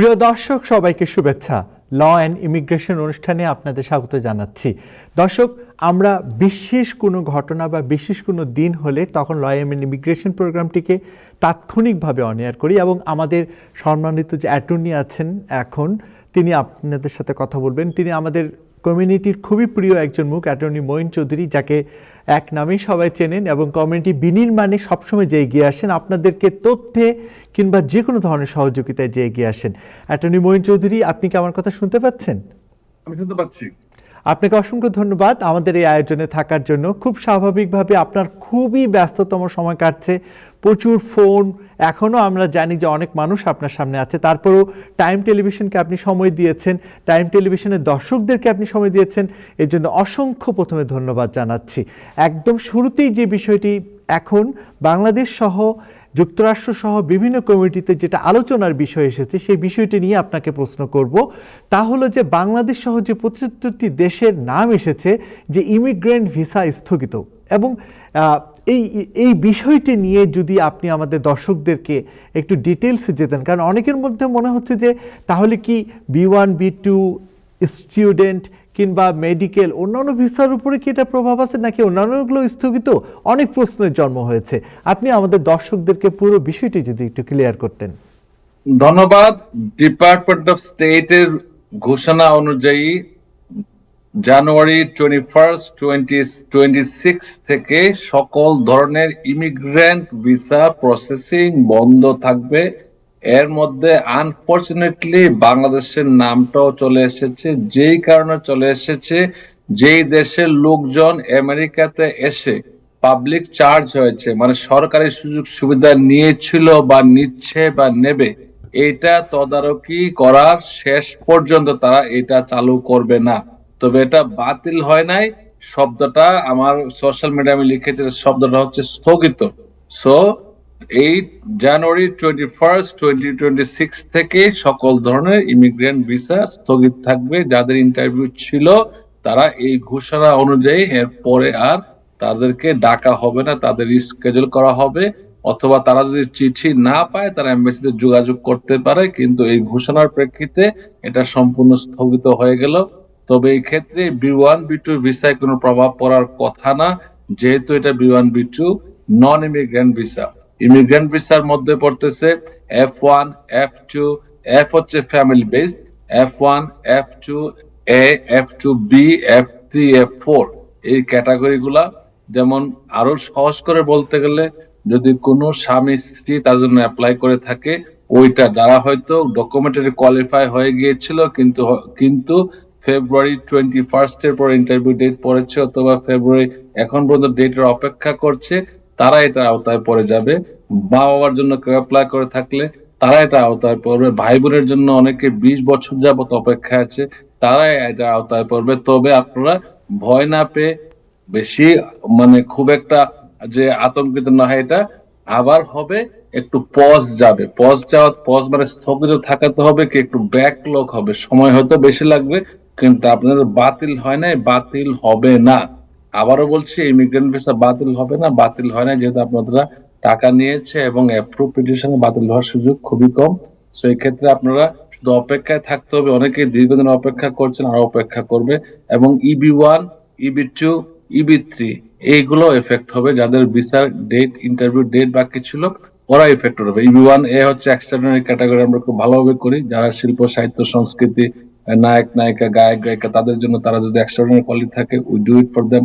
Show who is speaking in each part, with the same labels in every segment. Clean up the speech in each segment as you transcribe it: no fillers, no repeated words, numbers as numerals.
Speaker 1: প্রিয় দর্শক, সবাইকে শুভেচ্ছা। ল অ্যান্ড ইমিগ্রেশন অনুষ্ঠানে আপনাদের স্বাগত জানাচ্ছি। দর্শক, আমরা বিশেষ কোনো ঘটনা বা বিশেষ কোনো দিন হলে তখন ল অ্যান্ড ইমিগ্রেশন প্রোগ্রামটিকে তাৎক্ষণিকভাবে অন এয়ার করি এবং আমাদের সম্মানিত যে অ্যাটর্নি আছেন এখন, তিনি আপনাদের সাথে কথা বলবেন। তিনি আমাদের কমিউনিটির খুবই প্রিয় একজন মুখ, অ্যাটর্নি মঈন চৌধুরী, যাকে এক নামেই সবাই চেনেন এবং কমিউনিটি বিনির্মাণে সবসময় যে এগিয়ে আসেন, আপনাদেরকে তথ্যে কিংবা যে কোনো ধরনের সহযোগিতায় যে এগিয়ে আসেন। অ্যাটর্নি মঈন চৌধুরী, আপনি কি আমার কথা শুনতে পাচ্ছেন?
Speaker 2: আমি শুনতে পাচ্ছি।
Speaker 1: আপনাকে অসংখ্য ধন্যবাদ আমাদের এই আয়োজনে থাকার জন্য। খুব স্বাভাবিকভাবে আপনার খুবই ব্যস্ততম সময় কাটছে, প্রচুর ফোন, এখনও আমরা জানি যে অনেক মানুষ আপনার সামনে আছে, তারপরেও টাইম টেলিভিশনকে আপনি সময় দিয়েছেন, টাইম টেলিভিশনের দর্শকদেরকে আপনি সময় দিয়েছেন, এর জন্য অসংখ্য প্রথমে ধন্যবাদ জানাচ্ছি। একদম শুরুতেই যে বিষয়টি এখন বাংলাদেশ সহ যুক্তরাষ্ট্র সহ বিভিন্ন কমিউনিটিতে যেটা আলোচনার বিষয় এসেছে, সেই বিষয়টি নিয়ে আপনাকে প্রশ্ন করব। তা হলো যে বাংলাদেশ সহ যে ৭৫টি দেশের নাম এসেছে যে ইমিগ্রেন্ট ভিসা স্থগিত, এবং এই বিষয়টি নিয়ে যদি আপনি আমাদের দর্শকদেরকে একটু ডিটেলসে যেতেন, কারণ অনেকের মধ্যে মনে হচ্ছে যে তাহলে কি B1 B2 স্টুডেন্ট কিংবা মেডিকেল অন্যান্য ভিসার উপরে কি এটা প্রভাব আছে, নাকি অন্যান্যগুলো স্থগিত? অনেক প্রশ্নের জন্ম হয়েছে। আপনি আমাদের দর্শকদেরকে পুরো বিষয়টি যদি একটু ক্লিয়ার করতেন।
Speaker 2: ধন্যবাদ। ডিপার্টমেন্ট অফ স্টেটের ঘোষণা অনুযায়ী জানুয়ারি 21, 2026 থেকে সকল ধরনের ইমিগ্রেন্ট ভিসা প্রসেসিং বন্ধ থাকবে। এর মধ্যে আনফরচুনেটলি বাংলাদেশের নামটাও চলে এসেছে। যেই কারণে চলে এসেছে, যেই দেশের লোকজন আমেরিকাতে এসে পাবলিক চার্জ হয়েছে, মানে সরকারি সুযোগ সুবিধা নিয়েছিল বা নিচ্ছে বা নেবে, এটা তদারকি করার শেষ পর্যন্ত তারা এটা চালু করবে না। তবে এটা বাতিল হয় নাই, শব্দটা আমার সোশ্যাল মিডিয়া আমি লিখেছি, শব্দটা হচ্ছে স্থগিত। সো এই জানুয়ারি 21, 2026 থেকে সকল ধরনের ইমিগ্রেন্ট ভিসা স্থগিত থাকবে। যাদের ইন্টারভিউ ছিল তারা এই ঘোষণা অনুযায়ী এরপরে আর তাদেরকে ডাকা হবে না, তাদের রিস্কেডিউল করা হবে, অথবা তারা যদি চিঠি না পায় তারা এমবাসিতে যোগাযোগ করতে পারে। কিন্তু এই ঘোষণার প্রেক্ষিতে এটা সম্পূর্ণ স্থগিত হয়ে গেল। তবে এই ক্ষেত্রে B1 B2 ভিসায় কোনো প্রভাব পড়ার কথা না, যেহেতু এটা B1 B2 non immigrant visa. Immigrant ভিসার মধ্যে পড়তেছে F1 F2, F হচ্ছে family based, F1 F2 A, F2B, F3, F4 এই ক্যাটাগরিগুলা। যেমন আরো সহজ করে বলতে গেলে, যদি কোনো স্বামী স্ত্রী তার জন্য অ্যাপ্লাই করে থাকে, ওইটা যারা হয়তো ডকুমেন্টারি কোয়ালিফাই হয়ে গিয়েছিল কিন্তু ফেব্রুয়ারি 21 এর পর ইন্টারভিউ ডেট পড়েছে, অথবা ফেব্রুয়ারি এখন পর্যন্ত ডেটের অপেক্ষা করছে, তারা এটা আওতায় পড়ে যাবে। মা বাবার জন্য কেউ অ্যাপ্লাই করে থাকলে তারা এটা আওতায় পড়বে। ভাই বোনের জন্য অনেকে 20 বছর যাবত অপেক্ষা আছে, তারা এটা আওতায় পড়বে। তবে আপনারা ভয় না পেয়ে, বেশি মানে খুব একটা যে আতঙ্কিত না হয়, এটা আবার হবে, একটু পজ যাবে। পজ মানে স্থগিত থাকাতে হবে কি, একটু ব্যাকলগ হবে, সময় হয়তো বেশি লাগবে, কিন্তু আপনাদের বাতিল হয় না, বাতিল হবে না। আবারও বলছি, ইমিগ্রেন্ট ভিসা বাতিল হবে না, বাতিল হয় না, যেহেতু আপনারা টাকা নিয়েছে এবং অ্যাপ্রুভ পিটিশনে বাতিল হওয়ার সুযোগ খুবই কম। সো এই ক্ষেত্রে আপনারা শুধু অপেক্ষায় থাকতে হবে। অনেকেই দীর্ঘদিন অপেক্ষা করছেন, আরো অপেক্ষা করবে। এবং EB1, EB2, EB3 এইগুলো এফেক্ট হবে। যাদের ভিসার ডেট, ইন্টারভিউ ডেট বাকি ছিল, ওরা এফেক্ট হবে। EB1 এ হচ্ছে এক্সট্রাঅর্ডিনারি ক্যাটাগরি, আমরা খুব ভালোভাবে করি, যারা শিল্প সাহিত্য সংস্কৃতি, নায়ক নায়িকা, গায়ক গায়িকা, তাদের জন্য। তারা যদি এক্সট্রাঅর্ডিনারি কোয়ালিটি থাকে, we do it for them.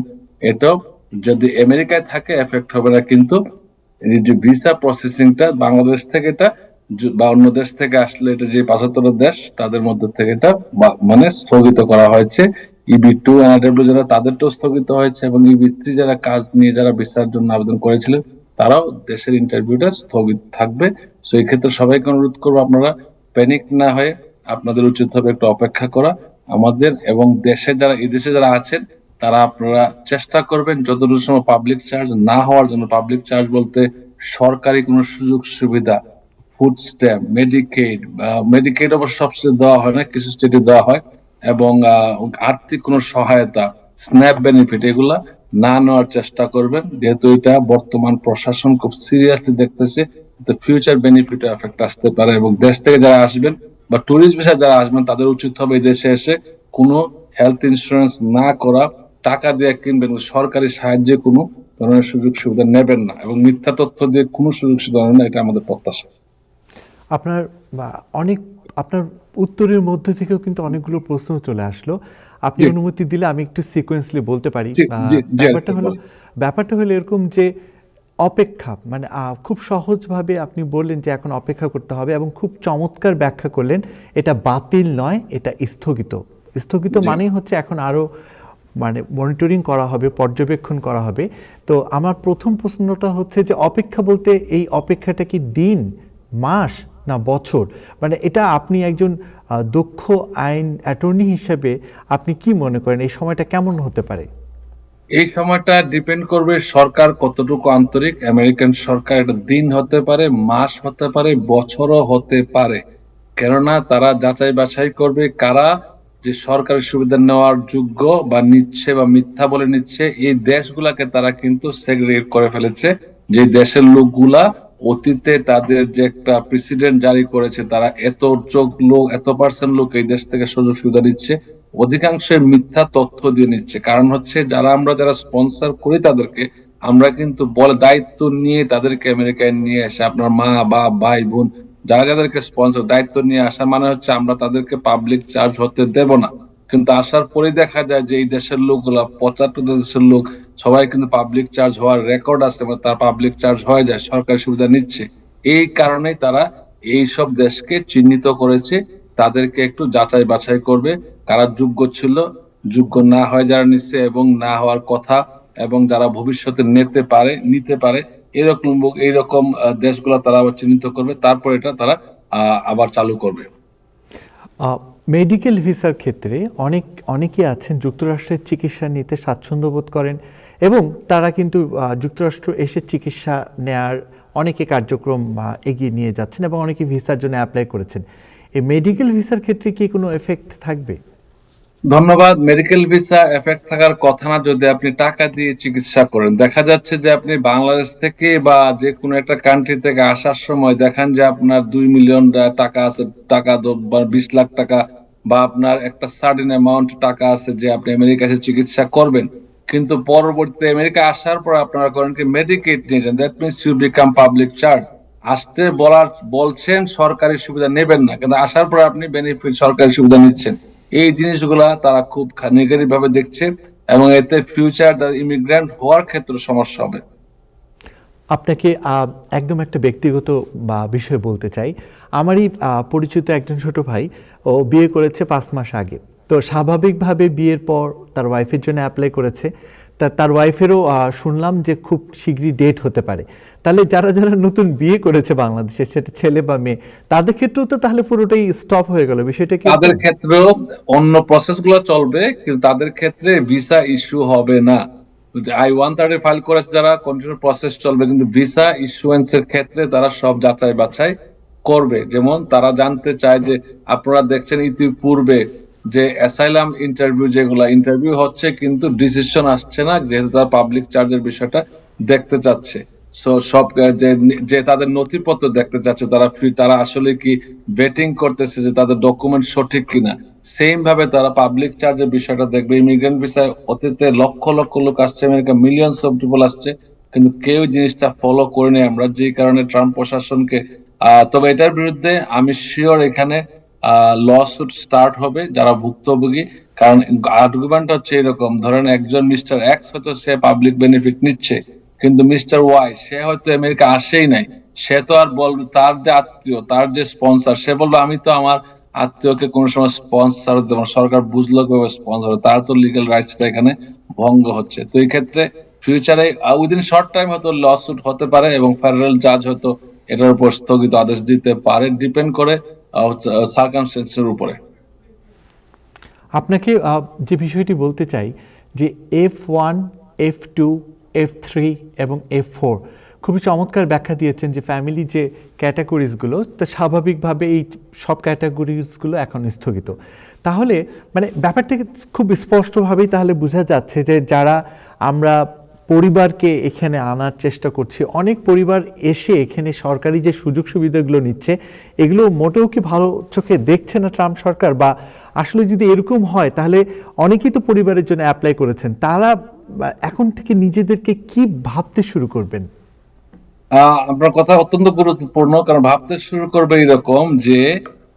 Speaker 2: এটাও যদি আমেরিকায় থাকে এফেক্ট হবে না। কিন্তু এই যে ভিসা প্রসেসিংটা বাংলাদেশ থেকে এটা বা অন্য দেশ থেকে আসলে, এটা যে 75 দেশ, তাদের মধ্যে থেকে এটা মানে স্থগিত করা হয়েছে। EB2 NRW যারা, তাদেরটাও স্থগিত হয়েছে, এবং EB3 যারা কাজ নিয়ে যারা ভিসার জন্য আবেদন করেছিলেন, তারাও দেশের ইন্টারভিউটা স্থগিত থাকবে। সো এই ক্ষেত্রে সবাইকে অনুরোধ করবো, আপনারা প্যানিক না হয়ে আপনাদের উচিত হবে একটু অপেক্ষা করা আমাদের। এবং দেশের যারা, এই দেশে যারা আছেন, তারা আপনারা চেষ্টা করবেন যতটুকু সময় পাবলিক চার্জ না হওয়ার জন্য। পাবলিক চার্জ বলতে সরকারি কোনো সুযোগ সুবিধা, ফুড স্ট্যাম্প, মেডিকেড অবশ্য সব স্টেটে দেওয়া হয় না, কিছু স্টেটে দেওয়া হয়, এবং আর্থিক কোনো সহায়তা, স্ন্যাপ বেনিফিট, এগুলা না নেওয়ার চেষ্টা করবেন, যেহেতু এটা বর্তমান প্রশাসন খুব সিরিয়াসলি দেখতেছে। ফিউচার বেনিফিট এফেক্ট আসতে পারে। এবং দেশ থেকে যারা আসবেন, বা ট্যুরিস্ট ভিসা যারা আসবেন তাদের উচিত হবে এই দেশে এসে কোনো হেলথ ইন্স্যুরেন্স না করা, টাকা দিয়ে কিনবেন, সরকারি সাহায্যে কোনো ধরনের সুযোগ সুবিধা নেবেন না এবং মিথ্যা তথ্য দিয়ে কোনো সুযোগ সুবিধা নেবেন না, এটা আমাদের প্রত্যাশা।
Speaker 1: আপনার অনেক আপনার উত্তরের মধ্যে থেকেও কিন্তু অনেকগুলো প্রশ্ন চলে আসলো। আপনি
Speaker 2: জি
Speaker 1: অনুমতি দিলে আমি একটু সিকোয়েন্সলি বলতে পারি।
Speaker 2: জি জি জি
Speaker 1: ব্যাপারটা
Speaker 2: আঙ্কেল
Speaker 1: হলো
Speaker 2: বলেন।
Speaker 1: ব্যাপারটা হলো এরকম যে অপেক্ষা মানে খুব সহজভাবে আপনি বললেন যে এখন অপেক্ষা করতে হবে এবং খুব চমৎকার ব্যাখ্যা করলেন এটা বাতিল নয়, এটা স্থগিত। স্থগিত
Speaker 2: জি
Speaker 1: মানেই হচ্ছে এখন আরও মানে মনিটরিং করা হবে, পর্যবেক্ষণ করা হবে। তো আমার প্রথম প্রশ্নটা হচ্ছে যে অপেক্ষা বলতে এই অপেক্ষাটা কি দিন, মাস না বছর? মানে এটা আপনি একজন দক্ষ আইন অ্যাটর্নি হিসেবে আপনি কি মনে করেন এই সময়টা কেমন হতে পারে?
Speaker 2: এই সময়টা ডিপেন্ড করবে সরকার কতটুকু আন্তরিক। আমেরিকান সরকার, এটা দিন হতে পারে, মাস হতে পারে, বছরও হতে পারে, কেননা তারা যাচাই বাছাই করবে কারা যে সরকারি সুবিধা নেওয়ার যোগ্য বা নিচ্ছে বা মিথ্যা বলে নিচ্ছে। এই দেশগুলাকে তারা কিন্তু সেগ্রিগেট করে ফেলেছে, যে দেশের লোকগুলা অতীতে তাদের যে একটা প্রেসিডেন্ট জারি করেছে, তারা এত লোক, এত পার্সেন্ট লোক এই দেশ থেকে সুযোগ সুবিধা নিচ্ছে, অধিকাংশ মিথ্যা তথ্য দিয়ে নিচ্ছে। কারণ হচ্ছে যারা স্পন্সর করি তাদেরকে আমরা কিন্তু বলে দায়িত্ব নিয়ে তাদেরকে আমেরিকায় নিয়ে এসে, আপনার মা বাপ ভাই বোন যারা যাদেরকে স্পন্সর দায়িত্ব নিয়ে আসা মানে হচ্ছে আমরা তাদেরকে পাবলিক চার্জ হতে দেব না। কিন্তু আসার পরে দেখা যায় যে এই দেশের লোকগুলা 75 দেশের লোক সবাই কিন্তু পাবলিক চার্জ হওয়ার রেকর্ড আছে, এবং তার পাবলিক চার্জ হয়ে যায়, সরকারি সুবিধা নিচ্ছে। এই কারণেই তারা এই সব দেশকে চিহ্নিত করেছে, তাদেরকে একটু যাচাই বাছাই করবে কারা যোগ্য ছিল, যোগ্য না হয় যারা নিচ্ছে এবং না হওয়ার কথা, এবং যারা ভবিষ্যতে নিতে পারে এইরকম দেশগুলো তারা আবার চিহ্নিত করবে, তারপর এটা তারা আবার চালু করবে।
Speaker 1: মেডিকেল ভিসার ক্ষেত্রে অনেকে আছেন যুক্তরাষ্ট্রের চিকিৎসা নিতে স্বাচ্ছন্দ্য বোধ করেন এবং তারা কিন্তু যুক্তরাষ্ট্র এসে চিকিৎসা নেয়ার অনেকে কার্যক্রম এগিয়ে নিয়ে যাচ্ছেন এবং অনেকে ভিসার জন্য অ্যাপ্লাই করেছেন। এই মেডিকেল ভিসার ক্ষেত্রে কি কোনো এফেক্ট থাকবে?
Speaker 2: ধন্যবাদ। মেডিকেল ভিসা এফেক্ট থাকার কথা না, যদি আপনি টাকা দিয়ে চিকিৎসা করেন। দেখা যাচ্ছে যে আপনি বাংলাদেশ থেকে বা যে কোনো একটা কান্ট্রি থেকে আসার সময় দেখেন যে আপনার 2 মিলিয়ন টাকা আছে, বা 20 লাখ টাকা, বা আপনার একটা সার্টেন অ্যামাউন্ট টাকা আছে যে আপনি আমেরিকাতে চিকিৎসা করবেন। কিন্তু পরবর্তীতে আমেরিকা আসার পর আপনারা করেন কি, মেডিকেট নিয়েছেন, that means you become public charge. আসতে বলছেন সরকারি সুবিধা নেবেন না, কিন্তু আসার পর আপনি বেনিফিট সরকারি সুবিধা নিচ্ছেন। এই জিনিসগুলা তারা খুব নেগেটিভ ভাবে দেখছে, এবং এতে ফিউচার ইমিগ্রেন্ট হওয়ার ক্ষেত্রে সমস্যা হবে।
Speaker 1: আপনাকে একদম একটা ব্যক্তিগত বিষয় বলতে চাই। আমারই পরিচিত একজন ছোট ভাই, ও বিয়ে করেছে 5 মাস আগে। তো স্বাভাবিকভাবে বিয়ের পর তার ওয়াইফের জন্য অ্যাপ্লাই করেছে। তার ওয়াইফেরও শুনলাম যে খুব শীঘ্রই ডেট হতে পারে। তাহলে যারা নতুন বিয়ে করেছে বাংলাদেশে, সেটা ছেলে বা মেয়ে, তাদের ক্ষেত্রেও তো তাহলে পুরোটাই স্টপ হয়ে গেল বিষয়টা কি?
Speaker 2: তাদের ক্ষেত্রেও অন্য প্রসেস গুলো চলবে, কিন্তু তাদের ক্ষেত্রে ভিসা ইস্যু হবে না। I-130 ফাইল করেছে যারা, কন্টিনিউ প্রসেস চলবে, কিন্তু ভিসা ইস্যুয়েন্স এর ক্ষেত্রে তারা সব যাচাই বাছাই করবে। যেমন তারা জানতে চায় যে, আপনারা দেখছেন ইতিপূর্বে যে অ্যাসাইলাম যেগুলা ইন্টারভিউ হচ্ছে কিন্তু ডিসিশন আসছে না, যেহেতু তারা পাবলিক চার্জের বিষয়টা দেখতে চাচ্ছে। সব যে তাদের নথিপত্র দেখতে চাচ্ছে, তারা আসলে কি ভেটিং করতেছে যে তাদের ডকুমেন্ট সঠিক কিনা। সেম ভাবে তারা পাবলিক চার্জের বিষয়টা দেখবে। ইমিগ্রেন্ট ভিসায় অতীতে লক্ষ লক্ষ লোক আসছে আমেরিকা, মিলিয়নস অফ পিপল আসছে, কিন্তু কেউ জিনিসটা ফলো করেনি আমরা, যে কারণে ট্রাম্প প্রশাসনকে তবে এটার বিরুদ্ধে আমি শিওর এখানে লসুট স্টার্ট হবে যারা ভুক্তভোগী। কারণ আর্গুমেন্ট হচ্ছে এরকম, ধরেন একজন মিস্টার এক্স হয়তো সে পাবলিক বেনিফিট নিচ্ছে, কিন্তু মিস্টার ওয়াই সে হয়তো আমেরিকা আসেই নাই। সে তো আর বলবে, তার যে আত্মীয়, তার যে স্পন্সর, সে বলবে আমি তো আমার আত্মীয়কে কোনো সময় স্পন্সর দেব না। সরকার বুঝলো কিভাবে স্পন্সর, তার তো লিগ্যাল রাইটসটা এখানে ভঙ্গ হচ্ছে। তো এই ক্ষেত্রে ফিউচারে উইদিন শর্ট টাইম হয়তো লসুট হতে পারে, এবং ফেডারেল জাজ হয়তো এটার উপর স্থগিত আদেশ দিতে পারে, ডিপেন্ড করে সার্কামস্টেন্সের উপরে।
Speaker 1: আপনাকে যে বিষয়টি বলতে চাই যে F1, F2, F3 এবং F4 খুবই চমৎকার ব্যাখ্যা দিয়েছেন যে ফ্যামিলি যে ক্যাটাগরিজগুলো, তা স্বাভাবিকভাবে এই সব ক্যাটাগরিজগুলো এখন স্থগিত। তাহলে মানে ব্যাপারটা খুব স্পষ্টভাবেই তাহলে বোঝা যাচ্ছে যে যারা আমরা পরিবারকে এখানে আনার চেষ্টা করছি, অনেক পরিবার এসে এখানে সরকারি যে সুযোগ সুবিধাগুলো নিচ্ছে এগুলো মোটেও কি ভালো চোখে দেখছে না ট্রাম্প সরকার? বা আসলে যদি এরকম হয় তাহলে অনেকেই তো পরিবারের জন্য অ্যাপ্লাই করেছেন, তারা এখন থেকে নিজেদেরকে কি ভাবতে শুরু করবেন?
Speaker 2: আপনার কথা অত্যন্ত গুরুত্বপূর্ণ, কারণ ভাবতে শুরু করবে এরকম যে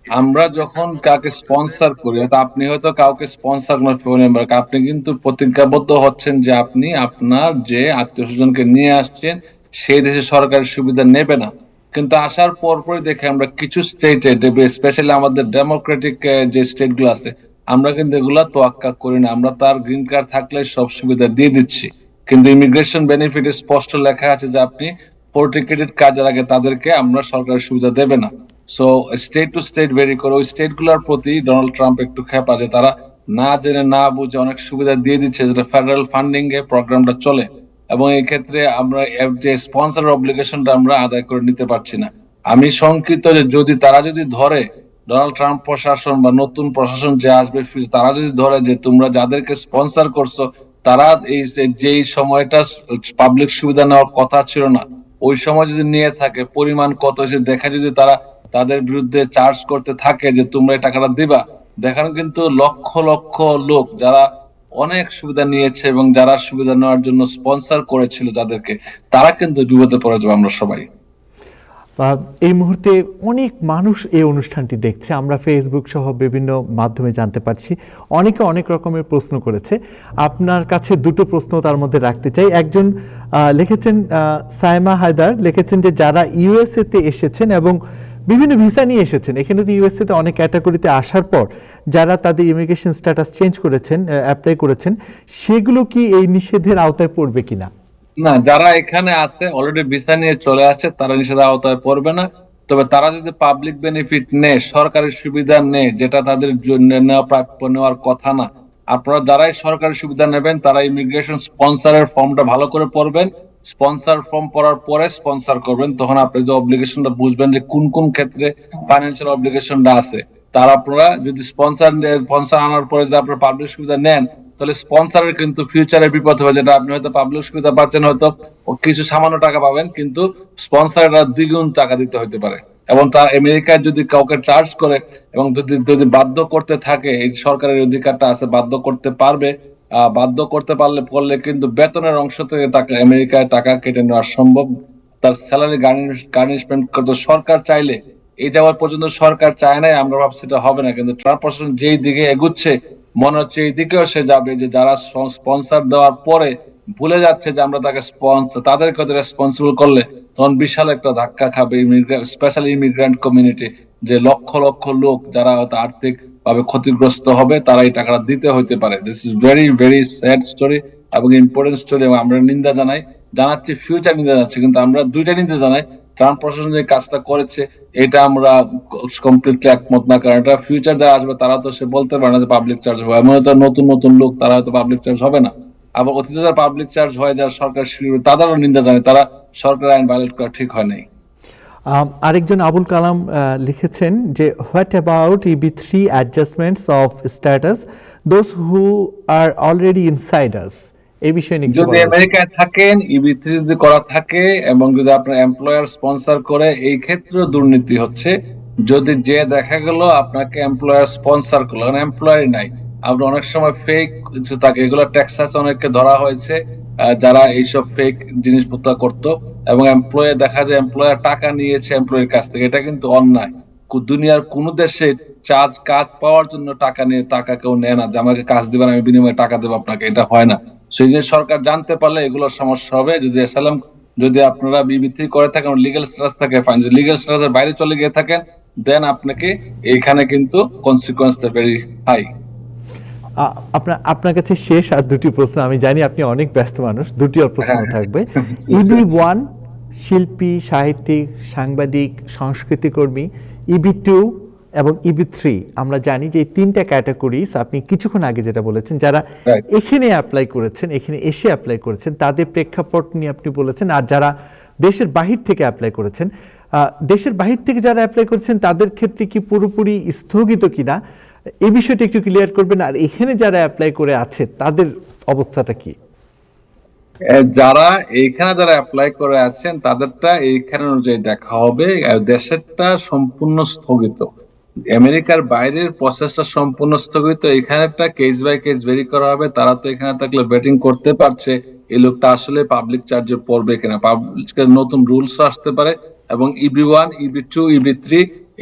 Speaker 2: আমরা যখন কাউকে স্পন্সর করি, আপনি হয়তো কাউকে স্পন্সর করেন, আপনি কিন্তু প্রতিজ্ঞাবদ্ধ হচ্ছেন যে আপনি আপনার যে আত্মীয় স্বজনকে নিয়ে আসছেন সেই দেশে সরকারি সুবিধা নেবে না। কিন্তু আসার পরপরই দেখে আমরা কিছু স্টেটে, স্পেশালি আমাদের ডেমোক্রেটিক যে স্টেট গুলো আছে, আমরা কিন্তু এগুলা তোয়াক্কা করি না। আমরা তার গ্রিন কার্ড থাকলে সব সুবিধা দিয়ে দিচ্ছি, কিন্তু ইমিগ্রেশন বেনিফিটে স্পষ্ট লেখা আছে যে আপনি ফোর্টিকেটেড কাজে লাগে তাদেরকে আমরা সরকারি সুবিধা দেবে না। So state to state very করে ওই স্টেট গুলোর প্রতি ডোনাল্ড ট্রাম্প একটু খেপা যে তারা না জেনে না বুঝে অনেক সুবিধা দিয়ে দিচ্ছে, যেটা ফেডারেল ফান্ডিং এ প্রোগ্রামটা চলে, এবং এই ক্ষেত্রে আমরা যে স্পন্সর অব্লিগেশনটা আমরা আদায় করে নিতে পারছি না। আমি শঙ্কিত যে তারা যদি ধরে, ডোনাল্ড ট্রাম্প প্রশাসন বা নতুন প্রশাসন যে আসবে তারা যদি ধরে যে তোমরা যাদেরকে স্পন্সর করছো তারা এই যেই সময়টা পাবলিক সুবিধা নেওয়ার কথা ছিল না ওই সময় যদি নিয়ে থাকে, পরিমাণ কত হয়েছে দেখা, যদি তারা তাদের বিরুদ্ধে চার্জ করতে থাকে যে তোমরা এই টাকাটা দিবা, দেখানো কিন্তু লক্ষ লক্ষ লোক যারা অনেক সুবিধা নিয়েছে এবং যারা সুবিধা নেওয়ার জন্য স্পন্সর করেছিল যাদেরকে, তারা কিন্তু বিপদে পড়ে যাবে আমরা সবাই।
Speaker 1: এই মুহূর্তে অনেক মানুষ এই অনুষ্ঠানটি দেখছে, আমরা ফেসবুক সহ বিভিন্ন মাধ্যমে জানতে পারছি, অনেকে অনেক রকমের প্রশ্ন করেছে। আপনার কাছে দুটো প্রশ্ন তার মধ্যে রাখতে চাই। একজন লিখেছেন, সাইমা হায়দার লিখেছেন যে যারা ইউএসএ তে এসেছেন এবং বিভিন্ন ভিসা নিয়ে এসেছেন, এখানে তো ইউএসএ তে অনেক ক্যাটাগরিতে আসার পর যারা তাদের ইমিগ্রেশন স্ট্যাটাস চেঞ্জ করেছেন, অ্যাপ্লাই করেছেন, সেগুলো কি এই নিষেধের আওতায় পড়বে কিনা?
Speaker 2: না, যারা এখানে আছে অলরেডি ভিসা নিয়ে চলে আসছে তারা নিষেধের আওতায় পড়বে না। তবে তারা যদি পাবলিক বেনিফিট নেয়, সরকারি সুবিধা নেয়, যেটা তাদের জন্য নেওয়া প্রাপ্য, নেওয়ার কথা না, আপনারা যারাই সরকারি সুবিধা নেবেন তারা ইমিগ্রেশন স্পন্সরের ফর্মটা ভালো করে পড়বেন। স্পন্সর ফর্ম পড়ার পরে স্পন্সর করবেন, তখন আপনি যে অব্লিগেশনটা বুঝবেন যে কোন কোন ক্ষেত্রে ফাইন্যান্সিয়াল অব্লিগেশনটা আছে। তার আপনারা যদি স্পন্সর আনার পরে যদি আপনারা পাবলিক সুবিধা নেন তাহলে স্পন্সরের কিন্তু ফিউচারে বিপদ হবে, যেটা আপনি হয়তো পাবলিক সুবিধা পাচ্ছেন, হয়তো কিছু সামান্য টাকা পাবেন, কিন্তু স্পন্সররা দ্বিগুণ টাকা দিতে হতে পারে। এবং তার আমেরিকায় যদি কাউকে চার্জ করে এবং যদি বাধ্য করতে থাকে, এই সরকারের অধিকারটা আছে, বাধ্য করতে পারবে, বাধ্য করতে পারলে কিন্তু বেতনের অংশ থেকে তাকে আমেরিকায় টাকা কেটে নেওয়া সম্ভব। তার স্যালারি গার্নিশমেন্ট করতে সরকার চাইলে, এই যাওয়ার পর্যন্ত সরকার চায় নাই, আমরা ভাবছি এটা হবে না, কিন্তু ট্রাম্প প্রশাসন যেই দিকে এগুচ্ছে মনে হচ্ছে এই দিকেও সে যাবে, যে যারা স্পন্সর দেওয়ার পরে ভুলে যাচ্ছে যে আমরা তাকে তাদেরকে রেসপন্সিবল করলে তখন বিশাল একটা ধাক্কা খাবে স্পেশালি ইমিগ্রেন্ট কমিউনিটি, যে লক্ষ লক্ষ লোক যারা হয়তো আর্থিক ভাবে ক্ষতিগ্রস্ত হবে, তারা এই টাকাটা দিতে হইতে পারে। This is very very sad story এবং ইম্পর্টেন্ট স্টোরি, এবং আমরা নিন্দা জানাচ্ছি, ফিউচার নিন্দা জানাচ্ছি, কিন্তু আমরা দুইটা নিন্দা জানাই। ট্রাম্প প্রশাসন যে কাজটা করেছে এটা আমরা কমপ্লিটলি একমত না, কারণ এটা ফিউচার যারা আসবে তারা তো সে বলতে পারে না যে পাবলিক চার্জ হবে, এমন হয়তো নতুন নতুন লোক তারা হয়তো পাবলিক চার্জ হবে না। আবার অতীতে যারা পাবলিক চার্জ হয়, যারা সরকার তাদেরও নিন্দা জানে, তারা সরকার আইন ভায়োলেট করা ঠিক হয় নাই।
Speaker 1: আরেকজন আবুল কালাম লিখেছেন যে হোয়াট অ্যাবাউট ইবি3 adjustments of status those who are already insiders, এই বিষয়ে নিয়ে
Speaker 2: যদি আমেরিকায় থাকেন, ইবি3 যদি করা থাকে এবং যদি আপনার এমপ্লয়ার স্পন্সর করে, এই ক্ষেত্রে দুর্নীতি হচ্ছে। যদি যে দেখা গেল আপনাকে এমপ্লয়ার স্পন্সর করলো, কারণ এমপ্লয়ারই নাই, আপনার অনেক সময় ফেক কিছু থাকে, এগুলো টেক্সাস অনেককে ধরা হয়েছে যারা এইসব ফেক জিনিসপত্র করতো, এবং এমপ্লয়ে দেখা যায় এমপ্লয়ার টাকা নিয়েছে এমপ্লয়ের কাছ থেকে, এটা কিন্তু অন্যায়। দুনিয়ার কোন দেশে কাজ পাওয়ার জন্য টাকা নিয়ে টাকা কেউ নেয় না, যে আমাকে কাজ দিবেন আমি বিনিময়ে টাকা দেবো আপনাকে, এটা হয় না। সেই যে সরকার জানতে পারলে এগুলোর সমস্যা হবে। যদি আপনারা বিবৃতি করে থাকেন, লিগ্যাল স্ট্যাটাস থাকে ফাইন, যদি লিগ্যাল স্ট্যাটাসের বাইরে চলে গিয়ে থাকেন দেন আপনাকে এইখানে কিন্তু কনসিকুয়েন্সটা ভেরি হাই।
Speaker 1: আপনার কাছে শেষ আর দুটি প্রশ্ন, আমি জানি আপনি অনেক ব্যস্ত মানুষ, দুটি প্রশ্ন থাকবে। ইবি1 শিল্পী, সাহিত্যিক, সাংবাদিক, সংস্কৃতি কর্মী, ইবি2 এবং ইবি3, আমরা জানি যে এই তিনটা ক্যাটাগরিজ আপনি কিছুক্ষণ আগে যেটা বলেছেন, যারা এখানে অ্যাপ্লাই করেছেন, এখানে এসে অ্যাপ্লাই করেছেন, তাদের প্রেক্ষাপট নিয়ে আপনি বলেছেন। আর যারা দেশের বাহির থেকে অ্যাপ্লাই করেছেন, দেশের বাহির থেকে যারা অ্যাপ্লাই করেছেন তাদের ক্ষেত্রে কি পুরোপুরি স্থগিত কিনা এই বিষয়টা একটু ক্লিয়ার করবেন, আর এখানে যারা অ্যাপ্লাই করে আছে তাদের অবস্থাটা কি?
Speaker 2: যারা এইখানে যারা অ্যাপ্লাই করে আছেন তাদেরটা এইখানে অনুযায়ী দেখা হবে, আর দেশেরটা সম্পূর্ণ স্থগিত। আমেরিকার বাইরের প্রসেসটা সম্পূর্ণ স্থগিত, এখানেরটা কেস বাই কেস ভেরি করা হবে। তারা তো এখানে থাকলে বেটিং করতে পারছে এই লোকটা আসলে পাবলিক চার্জে পড়বে কিনা, পাবলিকের নতুন রুলস আসতে পারে, এবং EB1, EB2, EB3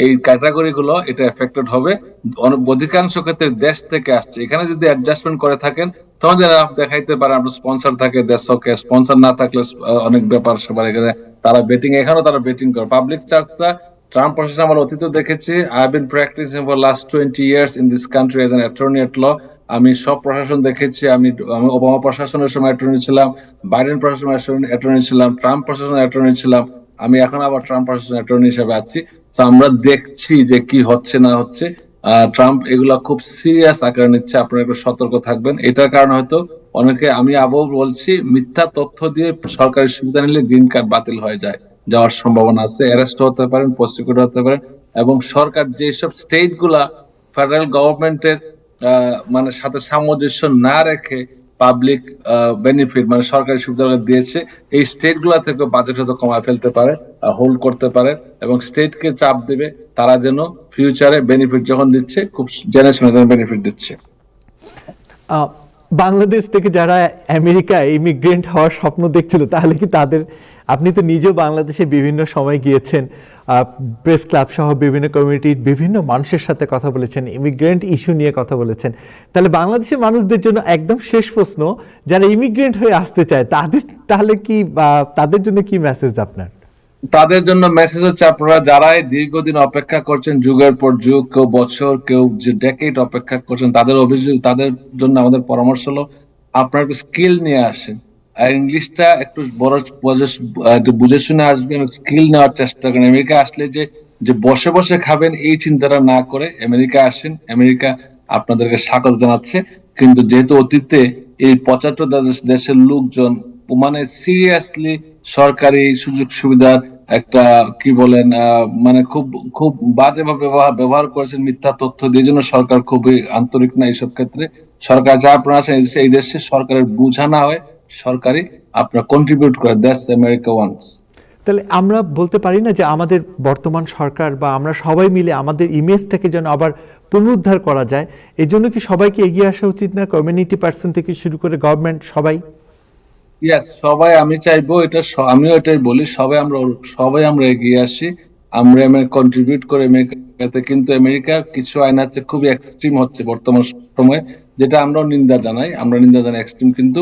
Speaker 2: এই ক্যাটাগরি গুলো এটা এফেক্টেড হবে। অধিকাংশ ক্ষেত্রে দেশ থেকে আসছে, এখানে যদি অ্যাডজাস্টমেন্ট করে থাকেন তখন যারা দেখাইতে পারে আপনার স্পন্সর থাকে দেশকে, স্পন্সর না থাকলে অনেক ব্যাপার সবার এখানে তারা বেটিং, এখানেও তারা বেটিং করে। পাবলিক চার্জটা ট্রাম্প প্রশাসন আমরা অতীতে দেখেছি। I have been practising for last 20 years in this country as an attorney at law. আমি সব প্রশাসন দেখেছি। আমি ওবামা প্রশাসনের সময় অ্যাটর্নি ছিলাম, বাইডেন প্রশাসনের অ্যাটর্নি ছিলাম, ট্রাম্প প্রশাসনের অ্যাটর্নি ছিলাম, আমি এখন আবার ট্রাম্প প্রশাসনের অ্যাটর্নি হিসেবে আছি। তো আমরা দেখছি যে কি হচ্ছে না হচ্ছে। ট্রাম্প এগুলা খুব সিরিয়াস আকারে নিচ্ছে, আপনারা একটু সতর্ক থাকবেন। এটার কারণে হয়তো অনেকে, আমি আবারও বলছি, মিথ্যা তথ্য দিয়ে সরকারি সুবিধা নিলে গ্রিন কার্ড বাতিল হয়ে যাওয়ার সম্ভাবনা আছে, অ্যারেস্ট হতে পারেন, প্রসিকিউট হতে পারেন। এবং সরকার যেসব স্টেট গুলা ফেডারেল গভর্নমেন্টের মানে সাথে সামঞ্জস্য না রেখে পাবলিক বেনিফিট মানে সরকারি সুবিধা দিয়েছে, এই স্টেট গুলা থেকে বাজেট হয়তো কমায় ফেলতে পারে, হোল্ড করতে পারে, এবং স্টেটকে চাপ দেবে তারা যেন ফিউচারে বেনিফিট যখন দিচ্ছে খুব জেনে শুনে যেন বেনিফিট দিচ্ছে।
Speaker 1: বাংলাদেশ থেকে যারা আমেরিকায় ইমিগ্রেন্ট হওয়ার স্বপ্ন দেখছিল, তাহলে কি তাদের, আপনি তো নিজেও বাংলাদেশে বিভিন্ন সময় গিয়েছেন, প্রেস ক্লাব সহ বিভিন্ন কমিউনিটির বিভিন্ন মানুষের সাথে কথা বলেছেন, ইমিগ্রেন্ট ইস্যু নিয়ে কথা বলেছেন, তাহলে বাংলাদেশের মানুষদের জন্য একদম শেষ প্রশ্ন, যারা ইমিগ্রেন্ট হয়ে আসতে চায় তাদের তাহলে কি, তাদের জন্য কি মেসেজ আপনার?
Speaker 2: তাদের জন্য মেসেজ হচ্ছে, আপনারা যারা দীর্ঘদিন অপেক্ষা করছেন, যুগের পর যুগ, কেউ বছর, কেউ যে ডেকেড অপেক্ষা করছেন, তাদের জন্য আমাদের পরামর্শ হলো আপনারা একটু স্কিল নিয়ে আসেন। আর ইংলিশটা একটু বুঝে শুনে আসবেন, স্কিল নেওয়ার চেষ্টা করেন। আমেরিকা আসলে যে বসে বসে খাবেন এই চিন্তাটা না করে আমেরিকা আসেন। আমেরিকা আপনাদেরকে স্বাগত জানাচ্ছে। কিন্তু যেহেতু অতীতে এই 75 দেশের লোকজন মানে সিরিয়াসলি সরকারি সুযোগ সুবিধার একটা কি বলেন মানে খুব খুব বাজেভাবে ব্যবহার করেছেন, মিথ্যা তথ্য দিয়ে, জন্য সরকার খুবই আন্তরিক না এইসব ক্ষেত্রে। সরকার যা আপনারা আছেন এই দেশে সরকারের বোঝা না হয়, সরকারি আপনারা কন্ট্রিবিউট করে, দ্যাটস আমেরিকা ওয়ান্টস।
Speaker 1: তাহলে আমরা বলতে পারি না যে আমাদের বর্তমান সরকার বা আমরা সবাই মিলে আমাদের ইমেজটাকে যেন আবার পুনরুদ্ধার করা যায়, এই জন্য কি সবাইকে এগিয়ে আসা উচিত না? কমিউনিটি পার্সন থেকে শুরু করে গভর্নমেন্ট সবাই।
Speaker 2: ইয়েস, সবাই, আমি চাইবো এটা, আমিও এটাই বলি, সবাই আমরা এগিয়ে আসি, আমরা কন্ট্রিবিউট করে আমেরিকাতে। কিন্তু আমেরিকার কিছু আইন আছে খুবই এক্সট্রিম হচ্ছে বর্তমান সময়ে, যেটা আমরাও নিন্দা জানাই, এক্সট্রিম, কিন্তু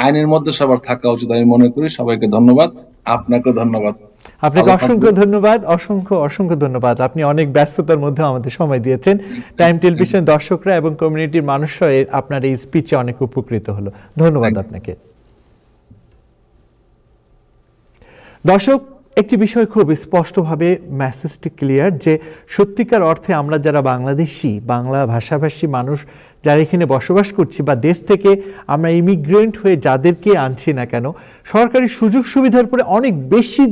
Speaker 2: আইনের মধ্যে সবার থাকা উচিত আমি মনে করি। সবাইকে ধন্যবাদ, আপনাকে ধন্যবাদ।
Speaker 1: আপনাকে অসংখ্য ধন্যবাদ, অসংখ্য ধন্যবাদ। আপনি অনেক ব্যস্ততার মধ্যে আমাদের সময় দিয়েছেন। টাইম টেলিভিশন দর্শকরা এবং কমিউনিটির মানুষরা আপনার এই স্পিচে অনেক উপকৃত হলো। ধন্যবাদ আপনাকে। দর্শক, একটি বিষয় খুব স্পষ্টভাবে মেসেজটি ক্লিয়ার, যে সত্যিকার অর্থে আমরা যারা বাংলাদেশি, বাংলা ভাষাভাষী মানুষ যারা এখানে বসবাস করছি, বা দেশ থেকে আমরা ইমিগ্রেন্ট হয়ে যাদেরকে আনছি না কেন, সরকারি সুযোগ সুবিধার উপরে অনেক বেশি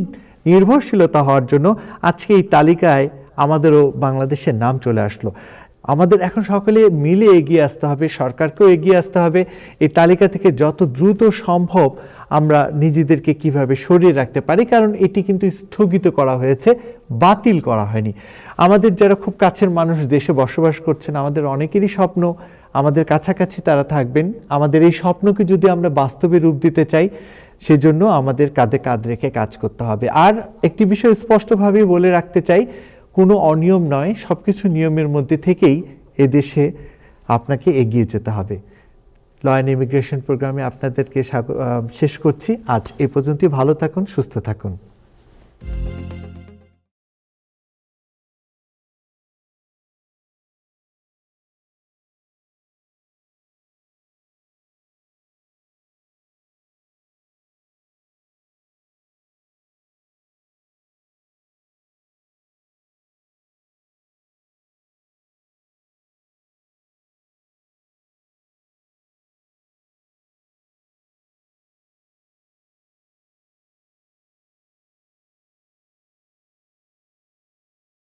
Speaker 1: নির্ভরশীলতা হওয়ার জন্য আজকে এই তালিকায় আমাদেরও বাংলাদেশের নাম চলে আসলো। আমাদের এখন সকলে মিলে এগিয়ে আসতে হবে, সরকারকেও এগিয়ে আসতে হবে। এই তালিকা থেকে যত দ্রুত সম্ভব আমরা নিজেদেরকে কিভাবে সরিয়ে রাখতে পারি, কারণ এটি কিন্তু স্থগিত করা হয়েছে, বাতিল করা হয়নি। আমাদের যারা খুব কাছের মানুষ দেশে বসবাস করছেন, আমাদের অনেকেরই স্বপ্ন আমাদের কাছাকাছি তারা থাকবেন। আমাদের এই স্বপ্নকে যদি আমরা বাস্তবে রূপ দিতে চাই, সেজন্য আমাদের কাঁধে কাঁধ রেখে কাজ করতে হবে। আর একটি বিষয় স্পষ্টভাবে বলে রাখতে চাই, কোনো অনিয়ম নয়, সবকিছু নিয়মের মধ্যে থেকেই এদেশে আপনাকে এগিয়ে যেতে হবে। ল অ্যান্ড ইমিগ্রেশন প্রোগ্রামে আপনাদেরকে শেষ করছি। আজ এ পর্যন্তই। ভালো থাকুন, সুস্থ থাকুন।